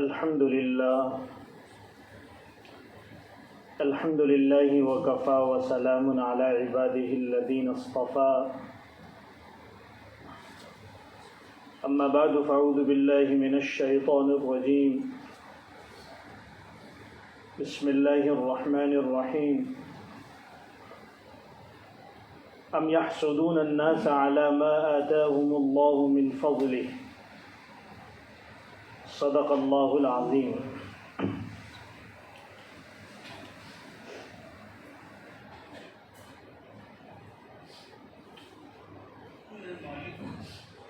الحمد لله وكفى وسلام على عباده الذين اصطفى أما بعد فأعوذ بالله من الشيطان الرجيم بسم الله الرحمن الرحيم أم يحسدون الناس على ما آتاهم الله من فضله صدق اللہ العظیم۔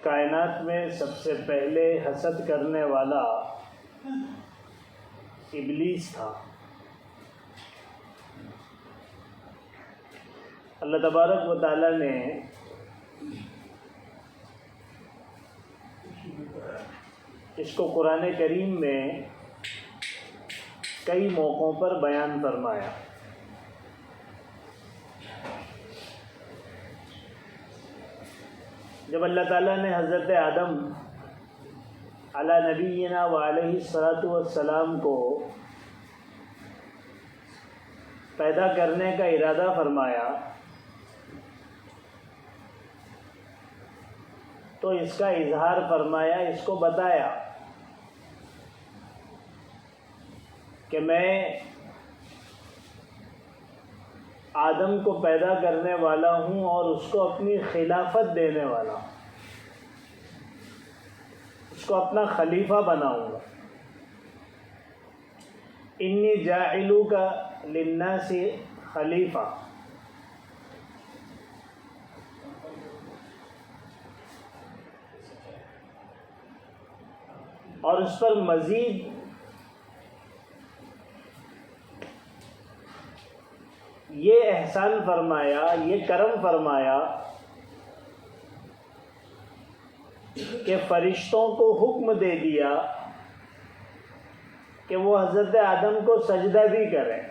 کائنات میں سب سے پہلے حسد کرنے والا ابلیس تھا۔ اللہ تبارک و تعالی نے اس کو قرآن کریم میں کئی موقعوں پر بیان فرمایا۔ جب اللہ تعالیٰ نے حضرت آدم علی نبینا و علیہ الصلاۃ والسلام کو پیدا کرنے کا ارادہ فرمایا تو اس کا اظہار فرمایا، اس کو بتایا کہ میں آدم کو پیدا کرنے والا ہوں اور اس کو اپنی خلافت دینے والا ہوں، اس کو اپنا خلیفہ بناؤں گا۔ انی جاعلوک للناس خلیفہ۔ اور اس پر مزید یہ احسان فرمایا، یہ کرم فرمایا کہ فرشتوں کو حکم دے دیا کہ وہ حضرت آدم کو سجدہ بھی کریں۔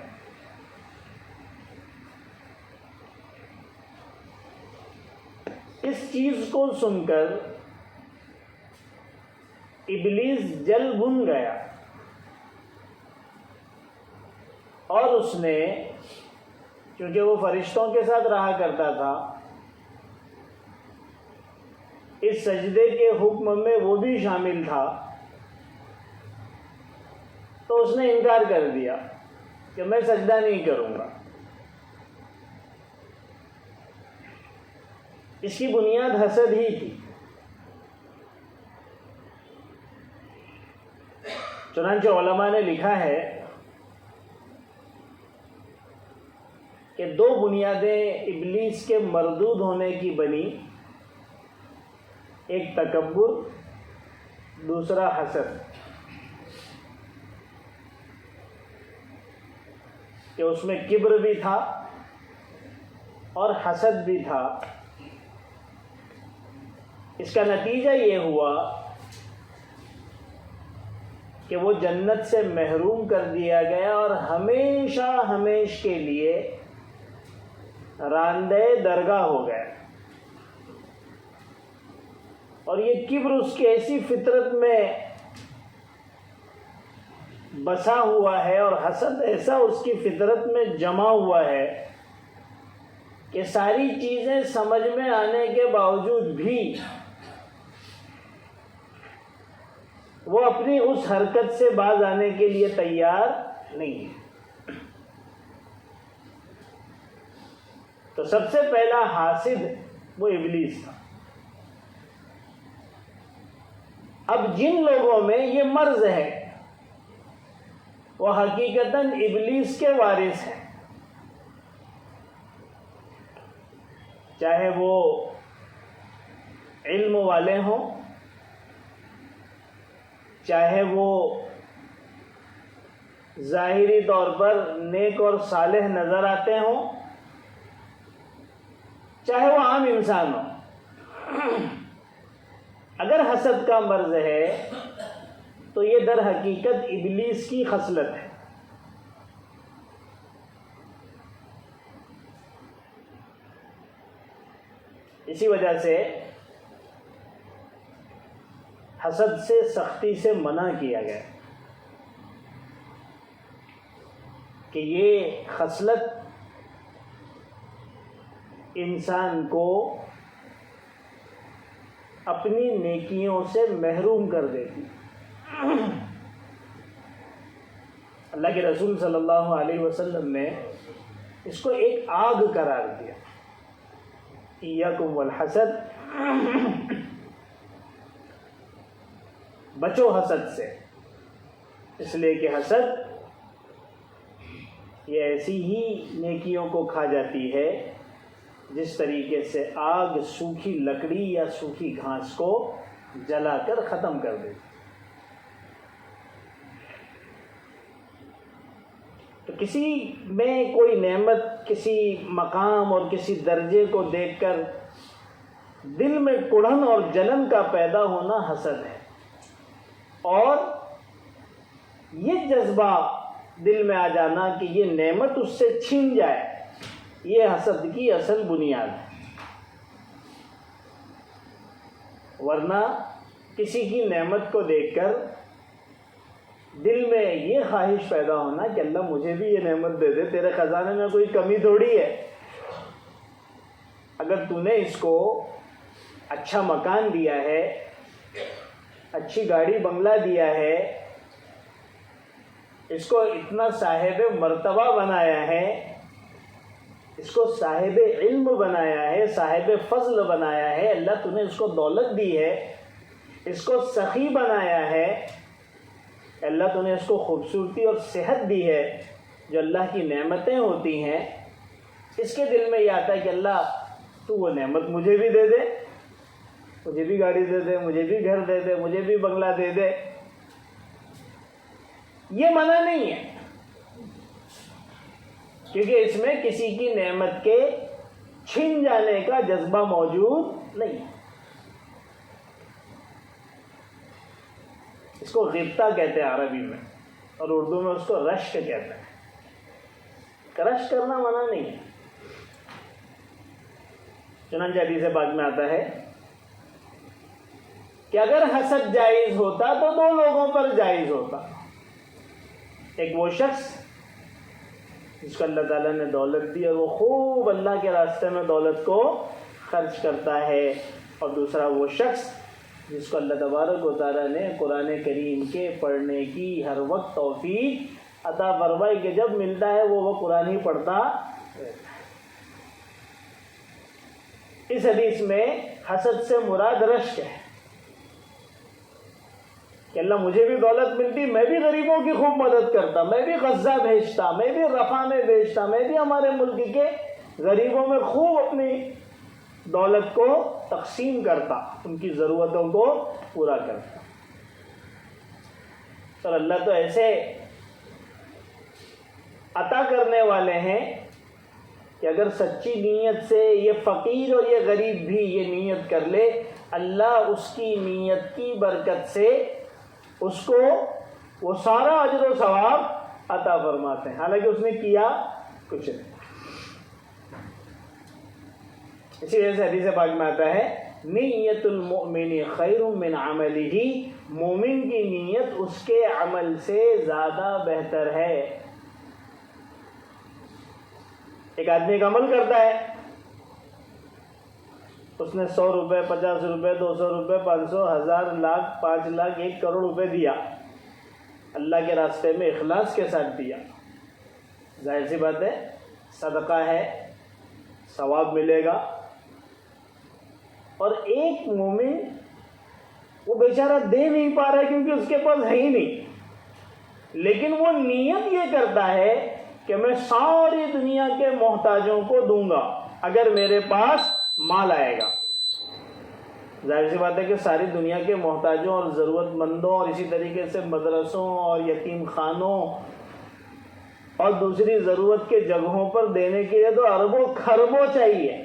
اس چیز کو سن کر ابلیس جل بھن گیا اور اس نے، کیونکہ وہ فرشتوں کے ساتھ رہا کرتا تھا، اس سجدے کے حکم میں وہ بھی شامل تھا، تو اس نے انکار کر دیا کہ میں سجدہ نہیں کروں گا۔ اس کی بنیاد حسد ہی تھی۔ چنانچہ علماء نے لکھا ہے کہ دو بنیادیں ابلیس کے مردود ہونے کی بنی، ایک تکبر، دوسرا حسد، کہ اس میں کبر بھی تھا اور حسد بھی تھا۔ اس کا نتیجہ یہ ہوا کہ وہ جنت سے محروم کر دیا گیا اور ہمیشہ ہمیش کے لیے راندہ درگاہ ہو گیا۔ اور یہ کبر اس کی ایسی فطرت میں بسا ہوا ہے اور حسد ایسا اس کی فطرت میں جمع ہوا ہے کہ ساری چیزیں سمجھ میں آنے کے باوجود بھی وہ اپنی اس حرکت سے باز آنے کے لیے تیار نہیں ہے۔ تو سب سے پہلا حاسد وہ ابلیس تھا۔ اب جن لوگوں میں یہ مرض ہے وہ حقیقتاً ابلیس کے وارث ہیں، چاہے وہ علم والے ہوں، چاہے وہ ظاہری طور پر نیک اور صالح نظر آتے ہوں، چاہے وہ عام انسان ہو۔ اگر حسد کا مرض ہے تو یہ در حقیقت ابلیس کی خصلت ہے۔ اسی وجہ سے حسد سے سختی سے منع کیا گیا۔ کہ یہ خصلت انسان کو اپنی نیکیوں سے محروم کر دیتی. اللہ کے رسول صلی اللہ علیہ وسلم نے اس کو ایک آگ قرار دیا. ایاکم والحسد، بچو حسد سے، اس لیے کہ حسد یہ ایسی ہی نیکیوں کو کھا جاتی ہے جس طریقے سے آگ سوکھی لکڑی یا سوکھی گھاس کو جلا کر ختم کر دیتی. تو کسی میں کوئی نعمت، کسی مقام اور کسی درجے کو دیکھ کر دل میں کڑھن اور جلن کا پیدا ہونا حسد ہے، اور یہ جذبہ دل میں آ جانا کہ یہ نعمت اس سے چھین جائے، یہ حسد کی اصل بنیاد ہے. ورنہ کسی کی نعمت کو دیکھ کر دل میں یہ خواہش پیدا ہونا کہ اللہ مجھے بھی یہ نعمت دے دے، تیرے خزانے میں کوئی کمی تھوڑی ہے. اگر تو نے اس کو اچھا مکان دیا ہے، اچھی گاڑی بنگلہ دیا ہے، اس کو اتنا صاحب مرتبہ بنایا ہے، اس کو صاحب علم بنایا ہے، صاحب فضل بنایا ہے، اللہ تو نے اس کو دولت دی ہے، اس کو سخی بنایا ہے، اللہ تو نے اس کو خوبصورتی اور صحت دی ہے، جو اللہ کی نعمتیں ہوتی ہیں. اس کے دل میں یہ آتا ہے کہ اللہ تو وہ نعمت مجھے بھی دے دے، مجھے بھی گاڑی دے دے، مجھے بھی گھر دے دے، مجھے بھی بنگلہ دے دے. یہ منع نہیں ہے، کیونکہ اس میں کسی کی نعمت کے چھن جانے کا جذبہ موجود نہیں ہے. اس کو غبطہ کہتے ہیں عربی میں، اور اردو میں اس کو رشک کہتے ہیں. رشک کرنا منع نہیں ہے. چنانچہ حدیث پاک میں آتا ہے کہ اگر حسد جائز ہوتا تو دو لوگوں پر جائز ہوتا. ایک وہ شخص جس کو اللہ تعالیٰ نے دولت دی اور وہ خوب اللہ کے راستے میں دولت کو خرچ کرتا ہے، اور دوسرا وہ شخص جس کو اللہ تبارک و تعالیٰ نے قرآن کریم کے پڑھنے کی ہر وقت توفیق عطا فرمائی کہ جب ملتا ہے وہ قرآن ہی پڑھتا رہتا ہے. اس حدیث میں حسد سے مراد رشک ہے کہ اللہ مجھے بھی دولت ملتی، میں بھی غریبوں کی خوب مدد کرتا، میں بھی غزہ بھیجتا، میں بھی رفح میں بھیجتا، میں بھی ہمارے ملک کے غریبوں میں خوب اپنی دولت کو تقسیم کرتا، ان کی ضرورتوں کو پورا کرتا. اور اللہ تو ایسے عطا کرنے والے ہیں کہ اگر سچی نیت سے یہ فقیر اور یہ غریب بھی یہ نیت کر لے، اللہ اس کی نیت کی برکت سے اس کو وہ سارا اجر و ثواب عطا فرماتے ہیں، حالانکہ اس نے کیا کچھ نہیں. اسی وجہ سے حدیث پاک میں آتا ہے نیت المؤمن خیر من عملہ، مومن کی نیت اس کے عمل سے زیادہ بہتر ہے. ایک آدمی ایک عمل کرتا ہے، اس نے 100 روپے، 50 روپے، 200 روپے، 500، 1000، لاکھ، 5 لاکھ، 1 کروڑ روپے دیا، اللہ کے راستے میں اخلاص کے ساتھ دیا. ظاہر سی بات ہے صدقہ ہے، ثواب ملے گا. اور ایک مومن وہ بیچارہ دے نہیں پا رہا ہے کیونکہ اس کے پاس ہے ہی نہیں، لیکن وہ نیت یہ کرتا ہے کہ میں ساری دنیا کے محتاجوں کو دوں گا اگر میرے پاس مال آئے گا. ظاہر سی بات ہے کہ ساری دنیا کے محتاجوں اور ضرورت مندوں اور اسی طریقے سے مدرسوں اور یتیم خانوں اور دوسری ضرورت کے جگہوں پر دینے کے لیے تو اربوں خربوں چاہیے،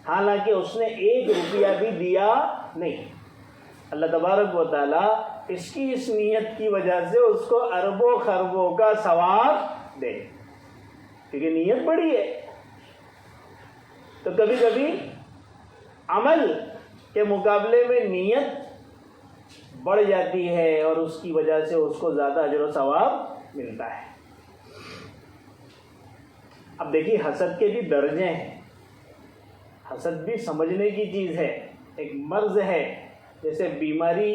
حالانکہ اس نے 1 روپیہ بھی دیا نہیں. اللہ تبارک و تعالیٰ اس کی اس نیت کی وجہ سے اس کو اربوں خربوں کا ثواب دے، کیونکہ نیت بڑی ہے. تو کبھی کبھی عمل کے مقابلے میں نیت بڑھ جاتی ہے اور اس کی وجہ سے اس کو زیادہ اجر و ثواب ملتا ہے. اب دیکھیے حسد کے بھی درجے ہیں، حسد بھی سمجھنے کی چیز ہے، ایک مرض ہے. جیسے بیماری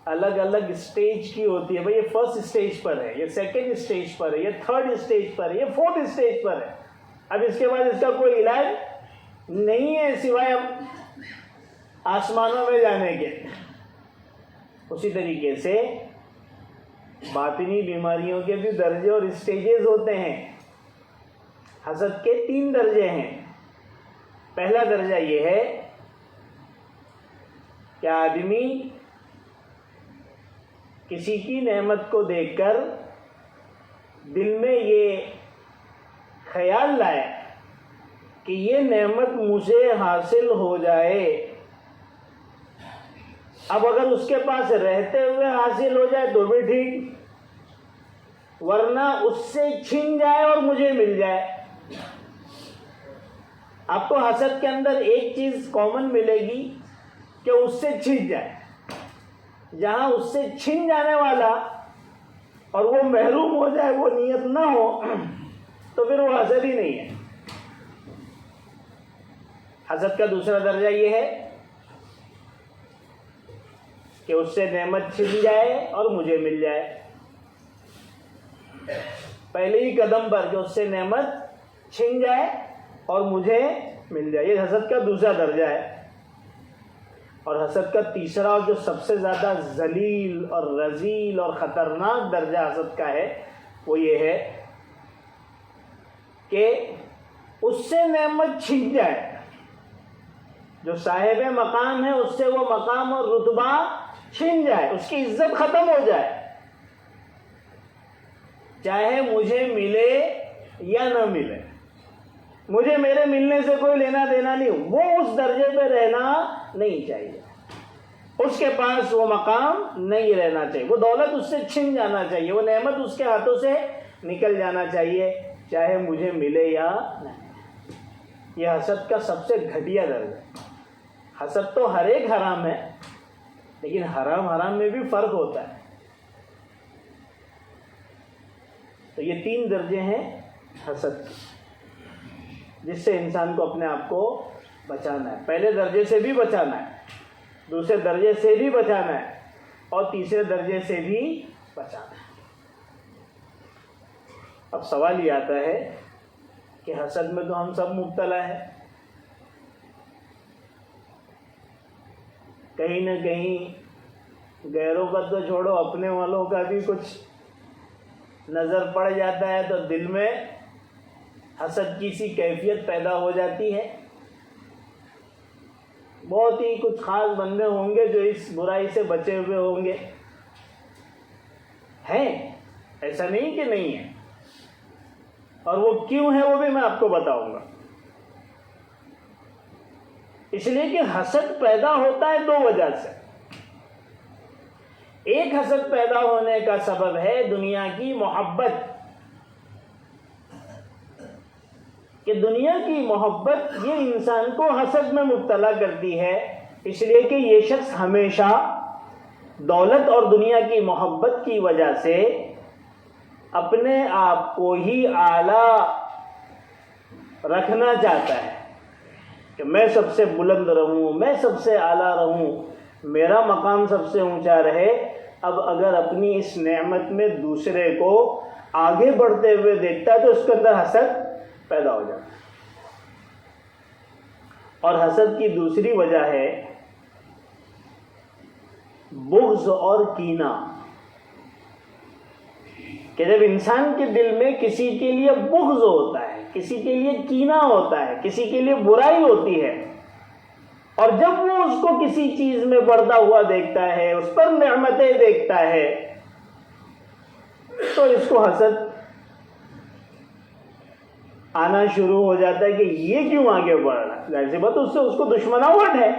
الگ الگ اسٹیج کی ہوتی ہے، بھئی یہ فرسٹ اسٹیج پر ہے، یہ سیکنڈ اسٹیج پر ہے، یہ تھرڈ اسٹیج پر ہے، یہ فورتھ اسٹیج پر ہے. اب اس کے بعد اس کا کوئی علاج نہیں ہے سوائے اب آسمانوں میں جانے کے. اسی طریقے سے باطنی بیماریوں کے بھی درجے اور اسٹیجز ہوتے ہیں. حسد کے 3 درجے ہیں. پہلا درجہ یہ ہے کہ آدمی کسی کی نعمت کو دیکھ کر دل میں یہ خیال لائے کہ یہ نعمت مجھے حاصل ہو جائے. اب اگر اس کے پاس رہتے ہوئے حاصل ہو جائے تو بھی ٹھیک، ورنہ اس سے چھن جائے اور مجھے مل جائے. آپ کو حسد کے اندر ایک چیز کامن ملے گی کہ اس سے چھن جائے. جہاں اس سے چھن جانے والا اور وہ محروم ہو جائے، وہ نیت نہ ہو، تو پھر وہ حسد ہی نہیں ہے. حسد کا دوسرا درجہ یہ ہے کہ اس سے نعمت چھن جائے اور مجھے مل جائے. پہلے ہی قدم پر کہ اس سے نعمت چھن جائے اور مجھے مل جائے، یہ حسد کا دوسرا درجہ ہے. اور حسد کا تیسرا اور جو سب سے زیادہ ذلیل اور رذیل اور خطرناک درجہ حسد کا ہے وہ یہ ہے کہ اس سے نعمت چھن جائے. جو صاحب مقام ہے اس سے وہ مقام اور رتبہ چھن جائے، اس کی عزت ختم ہو جائے، چاہے مجھے ملے یا نہ ملے. مجھے میرے ملنے سے کوئی لینا دینا نہیں، وہ اس درجے پہ رہنا نہیں چاہیے، اس کے پاس وہ مقام نہیں رہنا چاہیے، وہ دولت اس سے چھن جانا چاہیے، وہ نعمت اس کے ہاتھوں سے نکل جانا چاہیے، چاہے مجھے ملے یا نہیں. یہ حسد کا سب سے گھٹیا درجہ ہے. حسد تو ہر ایک حرام ہے، لیکن حرام میں بھی فرق ہوتا ہے. تو یہ 3 درجے ہیں حسد کے، جس سے انسان کو اپنے آپ کو بچانا ہے. پہلے درجے سے بھی بچانا ہے، دوسرے درجے سے بھی بچانا ہے، اور تیسرے درجے سے بھی بچانا ہے. اب سوال یہ آتا ہے کہ حسد میں تو ہم سب مبتلا ہیں. کہیں نہ کہیں غیروں کا تو چھوڑو، اپنے والوں کا بھی کچھ نظر پڑ جاتا ہے تو دل میں حسد کی سی کیفیت پیدا ہو جاتی ہے. بہت ہی کچھ خاص بندے ہوں گے جو اس برائی سے بچے ہوئے ہوں گے، ہیں، ایسا نہیں کہ نہیں ہے، اور وہ کیوں ہے وہ بھی میں آپ کو بتاؤں گا. اس لیے کہ حسد پیدا ہوتا ہے 2 وجہ سے. ایک حسد پیدا ہونے کا سبب ہے دنیا کی محبت، کہ دنیا کی محبت یہ انسان کو حسد میں مبتلا کرتی ہے. اس لیے کہ یہ شخص ہمیشہ دولت اور دنیا کی محبت کی وجہ سے اپنے آپ کو ہی اعلیٰ رکھنا چاہتا ہے کہ میں سب سے بلند رہوں، میں سب سے اعلیٰ رہوں، میرا مقام سب سے اونچا رہے. اب اگر اپنی اس نعمت میں دوسرے کو آگے بڑھتے ہوئے دیکھتا ہے تو اس کے اندر حسد پیدا ہو جاتا ہے. اور حسد کی دوسری وجہ ہے بغض اور کینہ، کہ جب انسان کے دل میں کسی کے لیے بغض ہوتا ہے، کسی کے لیے کینہ ہوتا ہے، کسی کے لیے برائی ہوتی ہے، اور جب وہ اس کو کسی چیز میں بڑھتا ہوا دیکھتا ہے، اس پر نعمتیں دیکھتا ہے، تو اس کو حسد آنا شروع ہو جاتا ہے کہ یہ کیوں آگے بڑھ رہا ہے. ظاہر سی بات اس سے اس کو دشمناوٹ ہے،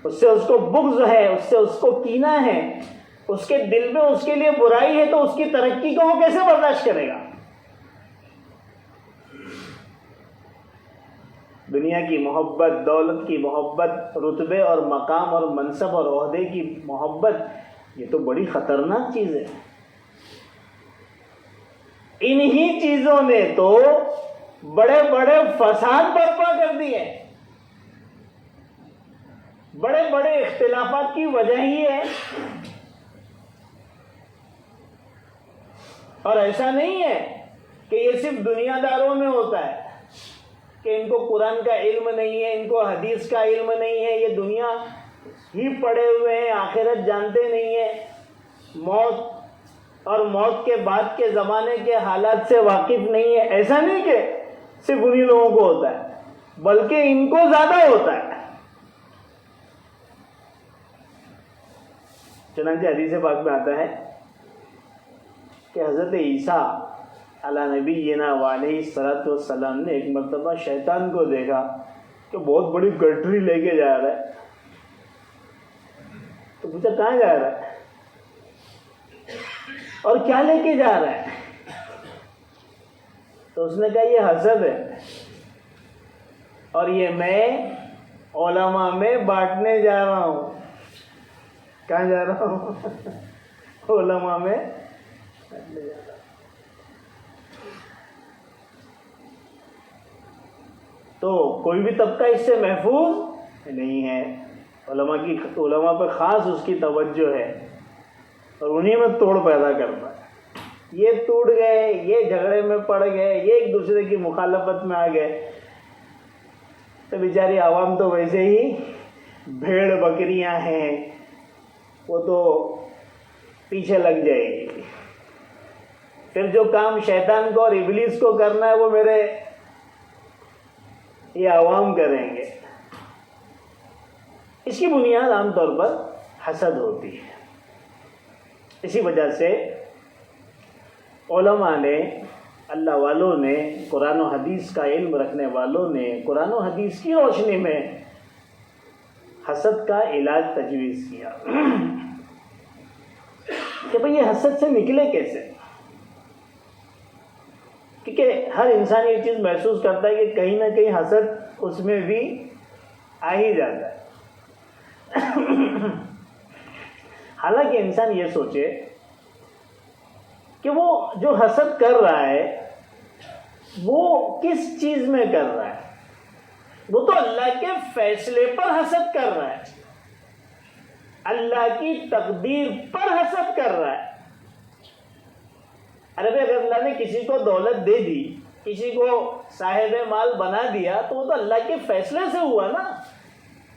اس سے اس کو بغض ہے، اس سے اس کو کینہ ہے، اس کے دل میں اس کے لیے برائی ہے، تو اس کی ترقی کو وہ کیسے برداشت کرے گا؟ دنیا کی محبت، دولت کی محبت، رتبے اور مقام اور منصب اور عہدے کی محبت، یہ تو بڑی خطرناک چیز ہے. انہی چیزوں نے تو بڑے بڑے فساد برپا کر دیے. بڑے بڑے اختلافات کی وجہ ہی ہے. اور ایسا نہیں ہے کہ یہ صرف دنیا داروں میں ہوتا ہے کہ ان کو قرآن کا علم نہیں ہے, ان کو حدیث کا علم نہیں ہے, یہ دنیا ہی پڑے ہوئے ہیں, آخرت جانتے نہیں ہیں, موت اور موت کے بعد کے زمانے کے حالات سے واقف نہیں ہے. ایسا نہیں کہ صرف انہی لوگوں کو ہوتا ہے, بلکہ ان کو زیادہ ہوتا ہے. چنانچہ حدیث پاک میں آتا ہے کہ حضرت عیسیٰ علی نبینا وعلیہ الصلوۃ والسلام نے ایک مرتبہ شیطان کو دیکھا کہ بہت بڑی گٹری لے کے جا رہا ہے. تو پوچھا کہاں جا رہا ہے اور کیا لے کے جا رہا ہے؟ تو اس نے کہا یہ حسد ہے اور یہ میں علماء میں بانٹنے جا رہا ہوں. کہاں جا رہا ہوں؟ علماء میں بانٹنے جا رہا ہوں. تو کوئی بھی طبقہ اس سے محفوظ نہیں ہے. علماء پہ خاص اس کی توجہ ہے اور انہی میں توڑ پیدا کرتا ہے. یہ ٹوٹ گئے, یہ جھگڑے میں پڑ گئے, یہ ایک دوسرے کی مخالفت میں آ گئے تو بیچاری عوام تو ویسے ہی بھیڑ بکریاں ہیں, وہ تو پیچھے لگ جائے گی. پھر جو کام شیطان کو اور ابلیس کو کرنا ہے وہ میرے یہ عوام کریں گے. اس کی بنیاد عام طور پر حسد ہوتی ہے. اسی وجہ سے علماء نے, اللہ والوں نے, قرآن و حدیث کا علم رکھنے والوں نے قرآن و حدیث کی روشنی میں حسد کا علاج تجویز کیا کہ بھئی یہ حسد سے نکلے کیسے. کیونکہ ہر انسان یہ چیز محسوس کرتا ہے کہ کہیں نہ کہیں حسد اس میں بھی آ ہی جاتا ہے. حالانکہ انسان یہ سوچے کہ وہ جو حسد کر رہا ہے وہ کس چیز میں کر رہا ہے. وہ تو اللہ کے فیصلے پر حسد کر رہا ہے, اللہ کی تقدیر پر حسد کر رہا ہے. ارے بھائی اگر اللہ نے کسی کو دولت دے دی, کسی کو صاحب مال بنا دیا تو وہ تو اللہ کے فیصلے سے ہوا نا.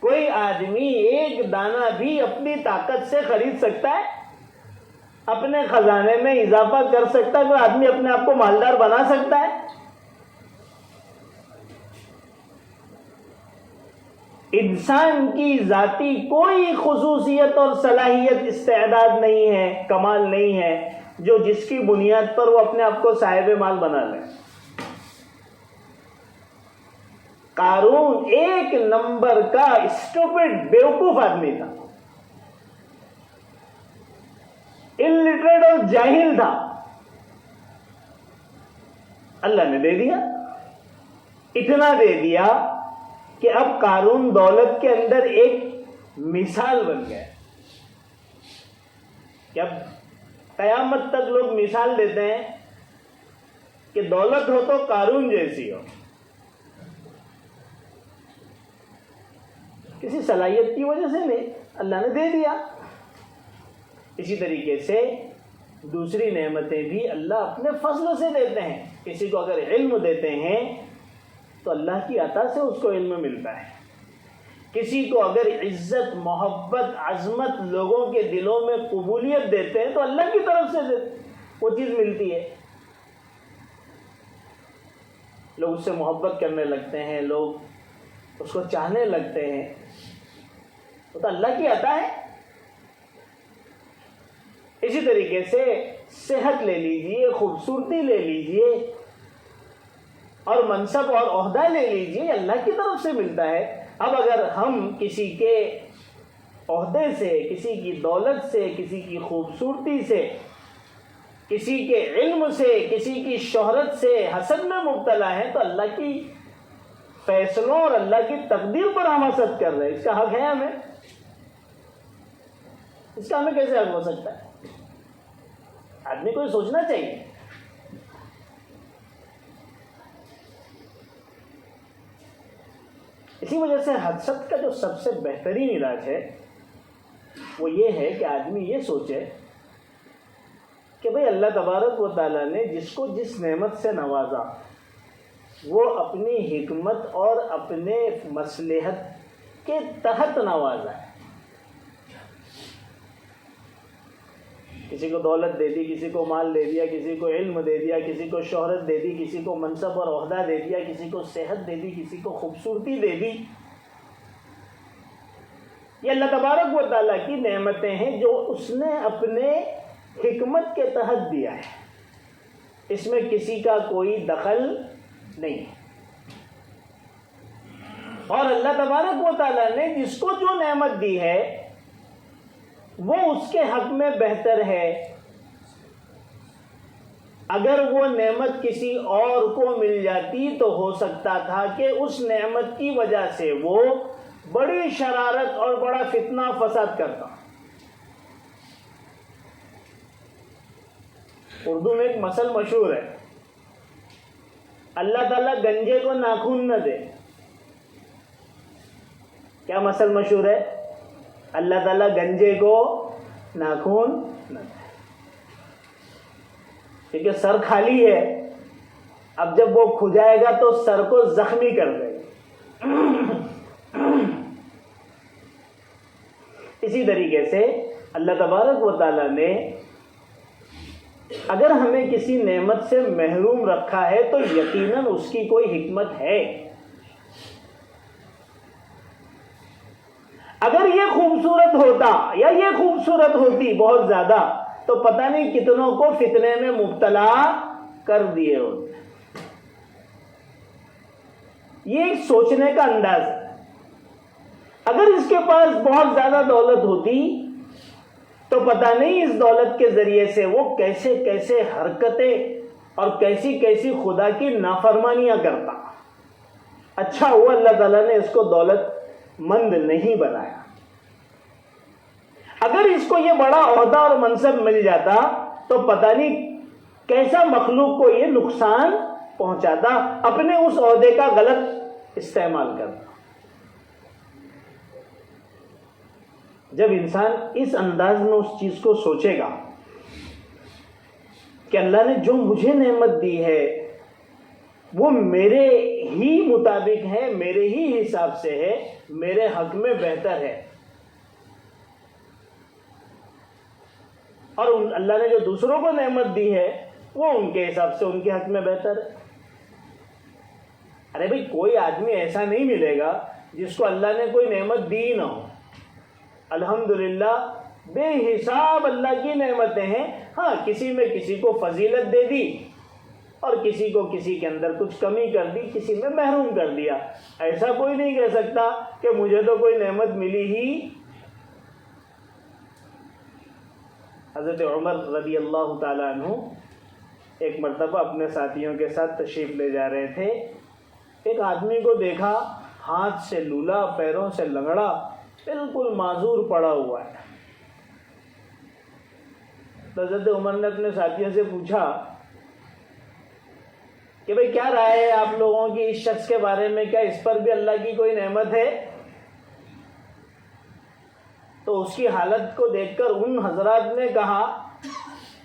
کوئی آدمی ایک دانہ بھی اپنی طاقت سے خرید سکتا ہے, اپنے خزانے میں اضافہ کر سکتا ہے, کوئی آدمی اپنے آپ کو مالدار بنا سکتا ہے. انسان کی ذاتی کوئی خصوصیت اور صلاحیت, استعداد نہیں ہے, کمال نہیں ہے جو جس کی بنیاد پر وہ اپنے آپ کو صاحب مال بنا لے. قارون ایک نمبر کا اسٹوپڈ بیوقوف آدمی تھا, الٹریٹ اور جاہل تھا. اللہ نے دے دیا, اتنا دے دیا کہ اب قارون دولت کے اندر ایک مثال بن گیا. کہ اب قیامت تک لوگ مثال دیتے ہیں کہ دولت ہو تو قارون جیسی ہو. کسی صلاحیت کی وجہ سے نہیں, اللہ نے دے دیا. اسی طریقے سے دوسری نعمتیں بھی اللہ اپنے فضل سے دیتے ہیں. کسی کو اگر علم دیتے ہیں تو اللہ کی عطا سے اس کو علم ملتا ہے. کسی کو اگر عزت, محبت, عظمت لوگوں کے دلوں میں قبولیت دیتے ہیں تو اللہ کی طرف سے وہ چیز ملتی ہے. لوگ اس سے محبت کرنے لگتے ہیں, لوگ اس کو چاہنے لگتے ہیں, وہ تو اللہ کی عطا ہے. اسی طریقے سے صحت لے لیجئے, خوبصورتی لے لیجئے اور منصب اور عہدہ لے لیجئے, اللہ کی طرف سے ملتا ہے. اب اگر ہم کسی کے عہدے سے, کسی کی دولت سے, کسی کی خوبصورتی سے, کسی کے علم سے, کسی کی شہرت سے حسد میں مبتلا ہیں تو اللہ کی فیصلوں اور اللہ کی تقدیر پر ہم حسد کر رہے ہیں. اس کا حق ہے ہمیں؟ اس کا ہمیں کیسے حق ہو سکتا ہے؟ آدمی کو یہ سوچنا چاہیے. اسی وجہ سے حسد کا جو سب سے بہترین علاج ہے وہ یہ ہے کہ آدمی یہ سوچے کہ بھئی اللہ تبارک و تعالیٰ نے جس کو جس نعمت سے نوازا وہ اپنی حکمت اور اپنے مصلحت کے تحت نوازا ہے. کسی کو دولت دے دی، کسی کو مال دے دیا، کسی کو علم دے دیا، کسی کو شہرت دے دی، کسی کو منصب اور عہدہ دے دیا، کسی کو صحت دے دی، کسی کو خوبصورتی دے دی. یہ اللہ تبارک و تعالیٰ کی نعمتیں ہیں جو اس نے اپنے حکمت کے تحت دیا ہے. اس میں کسی کا کوئی دخل نہیں ہے. اور اللہ تبارک و تعالیٰ نے جس کو جو نعمت دی ہے وہ اس کے حق میں بہتر ہے. اگر وہ نعمت کسی اور کو مل جاتی تو ہو سکتا تھا کہ اس نعمت کی وجہ سے وہ بڑی شرارت اور بڑا فتنہ فساد کرتا. اردو میں ایک مثل مشہور ہے، اللہ تعالیٰ گنجے کو ناخون نہ دے. کیا مثل مشہور ہے؟ اللہ تعالیٰ گنجے کو ناخون نہ دے. کیونکہ سر خالی ہے، اب جب وہ کھجائے گا تو سر کو زخمی کر دے گا. اسی طریقے سے اللہ تبارک و تعالیٰ نے اگر ہمیں کسی نعمت سے محروم رکھا ہے تو یقیناً اس کی کوئی حکمت ہے. اگر یہ خوبصورت ہوتا یا یہ خوبصورت ہوتی بہت زیادہ تو پتہ نہیں کتنوں کو فتنے میں مبتلا کر دیے ہوتے. یہ ایک سوچنے کا انداز ہے. اگر اس کے پاس بہت زیادہ دولت ہوتی تو پتہ نہیں اس دولت کے ذریعے سے وہ کیسے کیسے حرکتیں اور کیسی کیسی خدا کی نافرمانیاں کرتا. اچھا ہوا اللہ تعالیٰ نے اس کو دولت مند نہیں بنایا. اگر اس کو یہ بڑا عہدہ اور منصب مل جاتا تو پتہ نہیں کیسا مخلوق کو یہ نقصان پہنچاتا، اپنے اس عہدے کا غلط استعمال کرتا. جب انسان اس انداز میں اس چیز کو سوچے گا کہ اللہ نے جو مجھے نعمت دی ہے وہ میرے ہی مطابق ہے، میرے ہی حساب سے ہے، میرے حق میں بہتر ہے، اور اللہ نے جو دوسروں کو نعمت دی ہے وہ ان کے حساب سے ان کے حق میں بہتر ہے. ارے بھائی کوئی آدمی ایسا نہیں ملے گا جس کو اللہ نے کوئی نعمت دی نہ ہو. الحمدللہ بے حساب اللہ کی نعمتیں ہیں. ہاں کسی میں کسی کو فضیلت دے دی اور کسی کو کسی کے اندر کچھ کمی کر دی، کسی میں محروم کر دیا. ایسا کوئی نہیں کہہ سکتا کہ مجھے تو کوئی نعمت ملی ہی. حضرت عمر رضی اللہ تعالیٰ عنہ ایک مرتبہ اپنے ساتھیوں کے ساتھ تشریف لے جا رہے تھے. ایک آدمی کو دیکھا ہاتھ سے لولا، پیروں سے لنگڑا، بالکل معذور پڑا ہوا ہے. حضرت عمر نے اپنے ساتھیوں سے پوچھا کہ بھئی کیا رائے ہے آپ لوگوں کی اس شخص کے بارے میں، کیا اس پر بھی اللہ کی کوئی نعمت ہے؟ تو اس کی حالت کو دیکھ کر ان حضرات نے کہا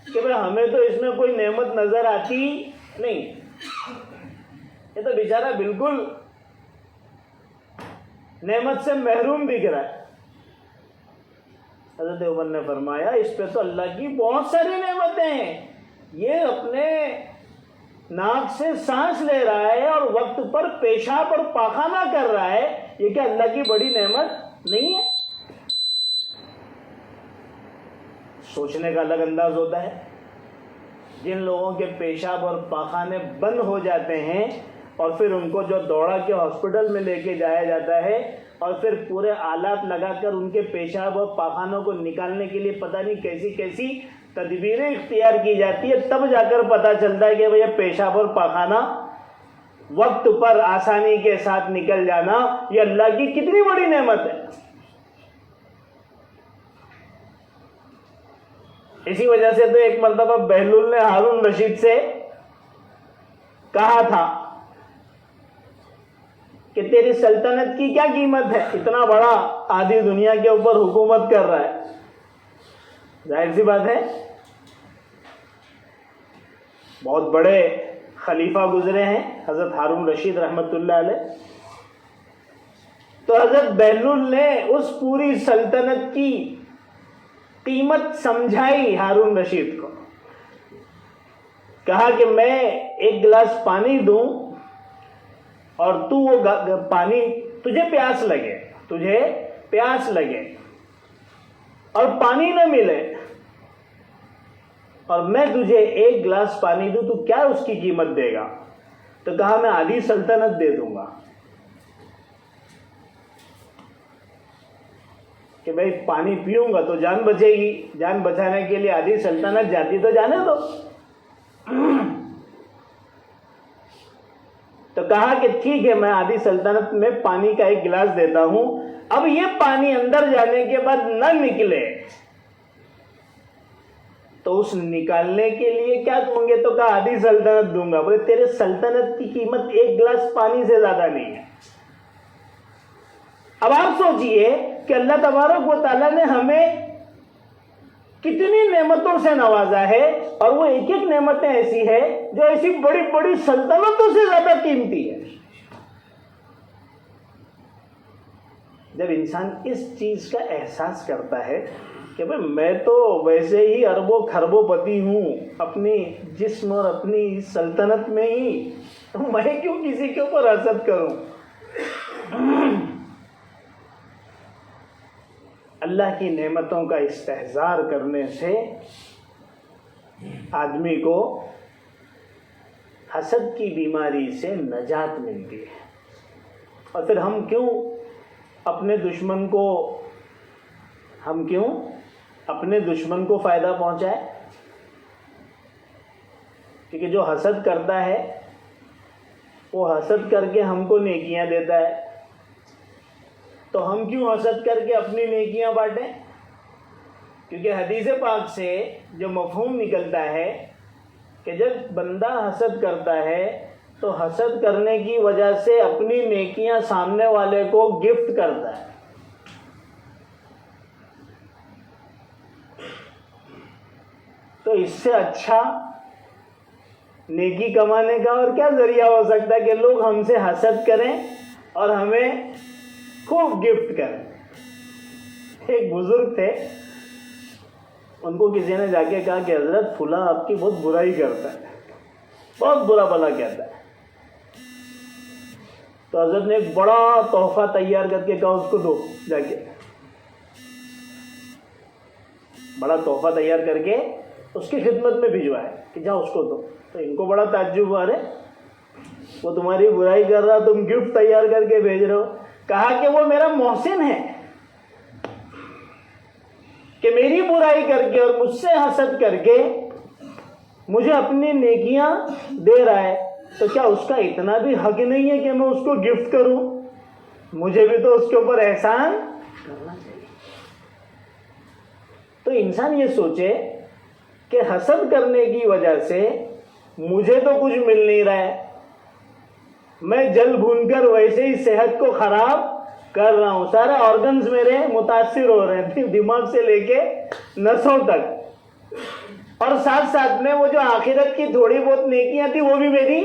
کہ بھئی ہمیں تو اس میں کوئی نعمت نظر آتی نہیں، یہ تو بیچارہ بالکل نعمت سے محروم دکھ رہا ہے. حضرت عمر نے فرمایا اس پہ تو اللہ کی بہت ساری نعمتیں ہیں. یہ اپنے ناک سے سانس لے رہا ہے اور وقت پر پیشاب اور پاخانہ کر رہا ہے، یہ کیا اللہ کی بڑی نعمت نہیں ہے؟ سوچنے کا الگ انداز ہوتا ہے. جن لوگوں کے پیشاب اور پاخانے بند ہو جاتے ہیں اور پھر ان کو جو دوڑا کے ہاسپٹل میں لے کے جایا جاتا ہے اور پھر پورے آلات لگا کر ان کے پیشاب اور پاخانوں کو نکالنے کے لیے پتہ نہیں کیسی کیسی تدبیریں اختیار کی جاتی ہے، تب جا کر پتہ چلتا ہے کہ بھئی پیشاب اور پاخانہ وقت پر آسانی کے ساتھ نکل جانا یہ اللہ کی کتنی بڑی نعمت ہے. اسی وجہ سے تو ایک مرتبہ بہلول نے ہارون رشید سے کہا تھا کہ تیری سلطنت کی کیا قیمت ہے، اتنا بڑا آدھی دنیا کے اوپر حکومت کر رہا ہے. ظاہر سی بات ہے بہت بڑے خلیفہ گزرے ہیں حضرت ہارون رشید رحمۃ اللہ علیہ. تو حضرت بہلول نے اس پوری سلطنت کی قیمت سمجھائی ہارون رشید کو. کہا کہ میں ایک گلاس پانی دوں اور تو وہ پانی تجھے پیاس لگے اور پانی نہ ملے اور میں تجھے ایک گلاس پانی دوں، تو کیا اس کی قیمت دے گا؟ تو کہا میں آدھی سلطنت دے دوں گا. کہ بھئی پانی پیوں گا تو جان بچے گی، جان بچانے کے لیے آدھی سلطنت جاتی تو جانے دو. تو کہا کہ ٹھیک ہے میں آدھی سلطنت میں پانی کا ایک گلاس دیتا ہوں. اب یہ پانی اندر جانے کے بعد نہ نکلے تو اس نکالنے کے لیے کیا دوں گے؟ تو کہا آدھی سلطنت دوں گا. بولے تیرے سلطنت کی قیمت ایک گلاس پانی سے زیادہ نہیں ہے. اب آپ سوچئے کہ اللہ تبارک و تعالیٰ نے ہمیں کتنی نعمتوں سے نوازا ہے اور وہ ایک ایک نعمتیں ایسی ہے جو ایسی بڑی بڑی سلطنتوں سے زیادہ قیمتی ہے. جب انسان اس چیز کا احساس کرتا ہے کہ بھئی میں تو ویسے ہی اربوں خربوں پتی ہوں اپنی جسم اور اپنی سلطنت میں ہی، میں کیوں کسی کے اوپر حسد کروں؟ اللہ کی نعمتوں کا استحضار کرنے سے آدمی کو حسد کی بیماری سے نجات ملتی ہے. اور پھر ہم کیوں اپنے دشمن کو فائدہ پہنچائے؟ کیونکہ جو حسد کرتا ہے وہ حسد کر کے ہم کو نیکیاں دیتا ہے، تو ہم کیوں حسد کر کے اپنی نیکیاں بانٹیں؟ کیونکہ حدیث پاک سے جو مفہوم نکلتا ہے کہ جب بندہ حسد کرتا ہے تو حسد کرنے کی وجہ سے اپنی نیکیاں سامنے والے کو گفٹ کرتا ہے. تو اس سے اچھا نیکی کمانے کا اور کیا ذریعہ ہو سکتا ہے کہ لوگ ہم سے حسد کریں اور ہمیں خوب گفٹ کریں. ایک بزرگ تھے، ان کو کسی نے جا کے کہا کہ حضرت فلاں آپ کی بہت برائی کرتا ہے، بہت برا بھلا کہتا ہے. تو حضرت نے ایک بڑا تحفہ تیار کر کے کہا اس کو دو، جا کے بڑا تحفہ تیار کر کے اس کی خدمت میں بھجوایا کہ جا اس کو دو. تو ان کو بڑا تعجب ہوا، رے وہ تمہاری برائی کر رہا تم گفٹ تیار کر کے بھیج رہے ہو. کہا کہ وہ میرا محسن ہے کہ میری برائی کر کے اور مجھ سے حسد کر کے مجھے اپنی نیکیاں دے رہا ہے، تو کیا اس کا اتنا بھی حق نہیں ہے کہ میں اس کو گفٹ کروں؟ مجھے بھی تو اس کے اوپر احسان کرنا چاہیے. تو انسان یہ سوچے کہ حسد کرنے کی وجہ سے مجھے تو کچھ مل نہیں رہا ہے، میں جل بھون کر ویسے ہی صحت کو خراب کر رہا ہوں، سارے آرگنز میرے متاثر ہو رہے ہیں، دماغ سے لے کے نسوں تک، اور ساتھ ساتھ میں وہ جو آخرت کی تھوڑی بہت نیکیاں تھی وہ بھی میری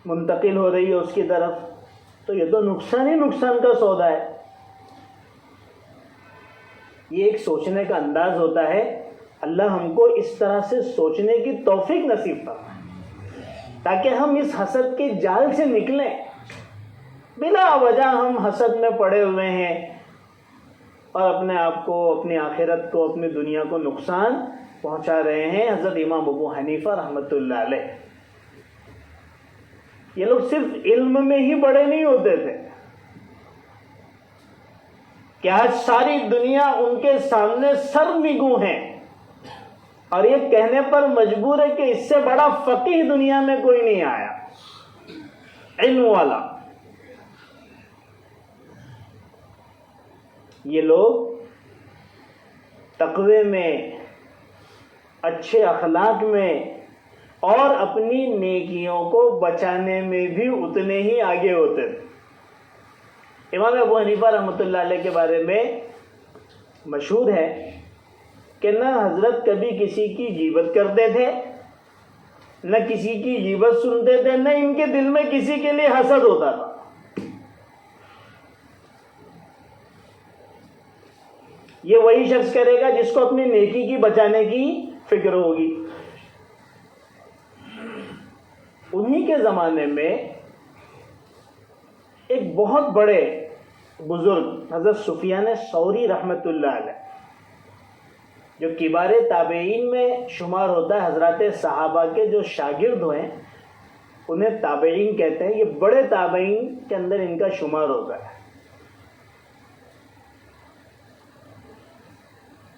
منتقل ہو رہی ہے اس کی طرف. تو یہ تو نقصان ہی نقصان کا سودا ہے. یہ ایک سوچنے کا انداز ہوتا ہے. اللہ ہم کو اس طرح سے سوچنے کی توفیق نصیب فرمائے تاکہ ہم اس حسد کے جال سے نکلیں. بلا وجہ ہم حسد میں پڑے ہوئے ہیں اور اپنے آپ کو، اپنی آخرت کو، اپنی دنیا کو نقصان پہنچا رہے ہیں. حضرت امام ابو حنیفہ رحمۃ اللہ علیہ، یہ لوگ صرف علم میں ہی بڑے نہیں ہوتے تھے کہ آج ساری دنیا ان کے سامنے سرنگوں ہے اور یہ کہنے پر مجبور ہے کہ اس سے بڑا فقیہ دنیا میں کوئی نہیں آیا علم والا. یہ لوگ تقوی میں، اچھے اخلاق میں، اور اپنی نیکیوں کو بچانے میں بھی اتنے ہی آگے ہوتے تھے۔ امام ابو حنیفہ رحمۃ اللہ علیہ کے بارے میں مشہور ہے کہ نہ حضرت کبھی کسی کی غیبت کرتے تھے، نہ کسی کی غیبت سنتے تھے، نہ ان کے دل میں کسی کے لیے حسد ہوتا تھا۔ یہ وہی شخص کرے گا جس کو اپنی نیکی کی بچانے کی فکر ہوگی۔ انہی کے زمانے میں ایک بہت بڑے بزرگ حضرت سفیان ثوری رحمۃ اللہ علیہ، جو کبار تابعین میں شمار ہوتا ہے، حضرات صحابہ کے جو شاگرد ہوئے انہیں تابعین کہتے ہیں، یہ بڑے تابعین کے اندر ان کا شمار ہوتا ہے۔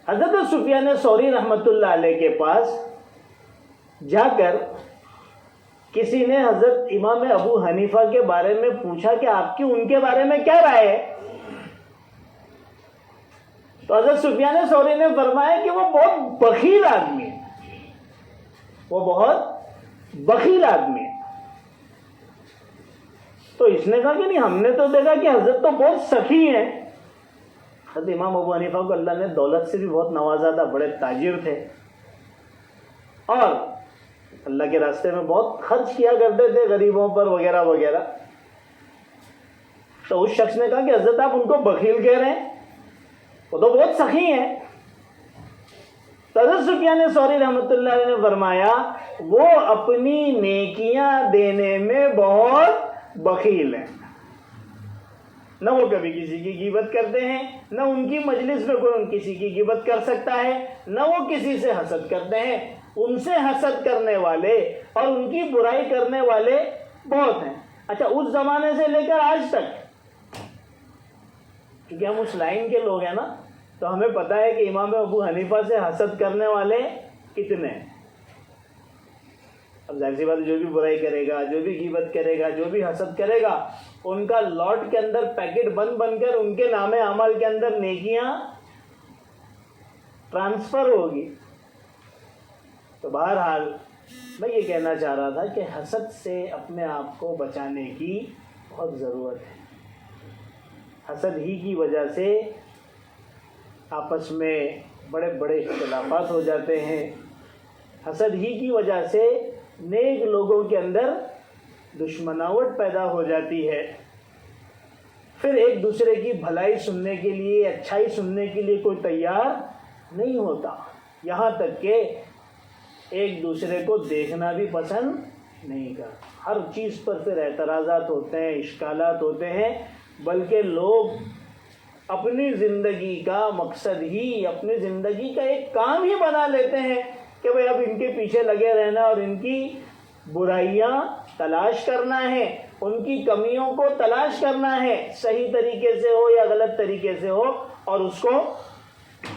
حضرت سفیان ثوری رحمۃ اللہ علیہ کے پاس جا کر کسی نے حضرت امام ابو حنیفہ کے بارے میں پوچھا کہ آپ کی ان کے بارے میں کیا رائے ہے؟ تو حضرت سفیان ثوری نے فرمایا کہ وہ بہت بخیل آدمی ہے، وہ بہت بخیل آدمی ہے۔ تو اس نے کہا کہ نہیں، ہم نے تو دیکھا کہ حضرت تو بہت سخی ہیں۔ حضرت امام ابو حنیفہ کو اللہ نے دولت سے بھی بہت نوازا تھا، بڑے تاجر تھے اور اللہ کے راستے میں بہت خرچ کیا کرتے تھے غریبوں پر وغیرہ وغیرہ۔ تو اس شخص نے کہا کہ حضرت آپ ان کو بخیل کہہ رہے ہیں، وہ تو بہت سخی ہیں۔ تو حضرت سفیان ثوری رحمۃ اللہ علیہ نے فرمایا وہ اپنی نیکیاں دینے میں بہت بخیل ہیں، نہ وہ کبھی کسی کی غیبت کرتے ہیں، نہ ان کی مجلس میں کوئی کسی کی غیبت کر سکتا ہے، نہ وہ کسی سے حسد کرتے ہیں۔ ان سے حسد کرنے والے اور ان کی برائی کرنے والے بہت ہیں۔ اچھا، اس زمانے سے لے کر آج تک، کیونکہ ہم اس لائن کے لوگ ہیں نا، تو ہمیں پتہ ہے کہ امام ابو حنیفہ سے حسد کرنے والے کتنے ہیں۔ اب ظاہر سی بات ہے، جو بھی برائی کرے گا، جو بھی غیبت کرے گا، جو بھی حسد کرے گا، ان کا لاٹ کے اندر پیکٹ بن بن کر ان کے نام اعمال کے اندر نیکیاں ٹرانسفر ہوگی۔ تو بہرحال میں یہ کہنا چاہ رہا تھا کہ حسد سے اپنے آپ کو بچانے کی بہت ضرورت ہے۔ حسد ہی کی وجہ سے آپس میں بڑے بڑے اختلافات ہو جاتے ہیں، حسد ہی کی وجہ سے نیک لوگوں کے اندر دشمناوٹ پیدا ہو جاتی ہے، پھر ایک دوسرے کی بھلائی سننے کے لیے، اچھائی سننے کے لیے کوئی تیار نہیں ہوتا، یہاں تک کہ ایک دوسرے کو دیکھنا بھی پسند نہیں کرتا۔ ہر چیز پر پھر اعتراضات ہوتے ہیں، اشکالات ہوتے ہیں، بلکہ لوگ اپنی زندگی کا مقصد ہی، اپنی زندگی کا ایک کام ہی بنا لیتے ہیں کہ بھئی اب ان کے پیچھے لگے رہنا اور ان کی برائیاں تلاش کرنا ہے، ان کی کمیوں کو تلاش کرنا ہے، صحیح طریقے سے ہو یا غلط طریقے سے ہو، اور اس کو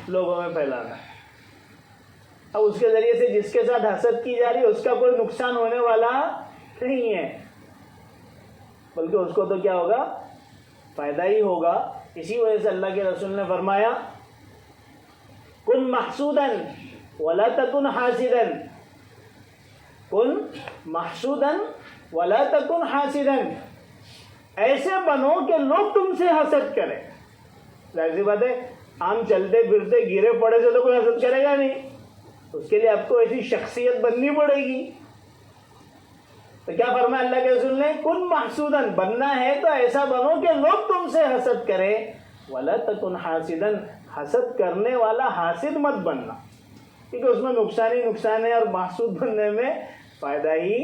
لوگوں میں پھیلانا ہے۔ اب اس کے ذریعے سے جس کے ساتھ حسد کی جا رہی ہے اس کا کوئی نقصان ہونے والا نہیں ہے، بلکہ اس کو تو کیا ہوگا، فائدہ ہی ہوگا۔ اسی وجہ سے اللہ کے رسول نے فرمایا کن محسودا ولا تکن حاسدا، کن محسودا ولا تکن حاسدا، ایسے بنو کہ لوگ تم سے حسد کریں۔ ظاہر سی بات ہے، عام چلتے پھرتے گرے پڑے سے تو کوئی حسد کرے گا نہیں، اس کے لیے آپ کو ایسی شخصیت بننی پڑے گی۔ تو کیا فرمایا اللہ کے رسول نے، کن محسودا، بننا ہے تو ایسا بنو کہ لوگ تم سے حسد کریں، ولا تکن حاسدا، حسد کرنے والا حاسد مت بننا، کیونکہ اس میں نقصان ہی نقصان ہے اور محسود بننے میں فائدہ ہی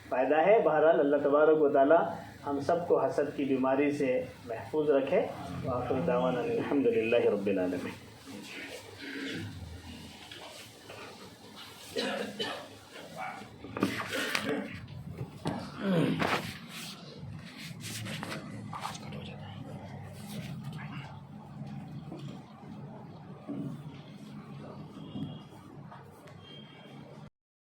فائدہ ہے۔ بہرحال اللہ تبارک و تعالی ہم سب کو حسد کی بیماری سے محفوظ رکھے۔ وآخر دعوانا الحمدللہ رب العالمین۔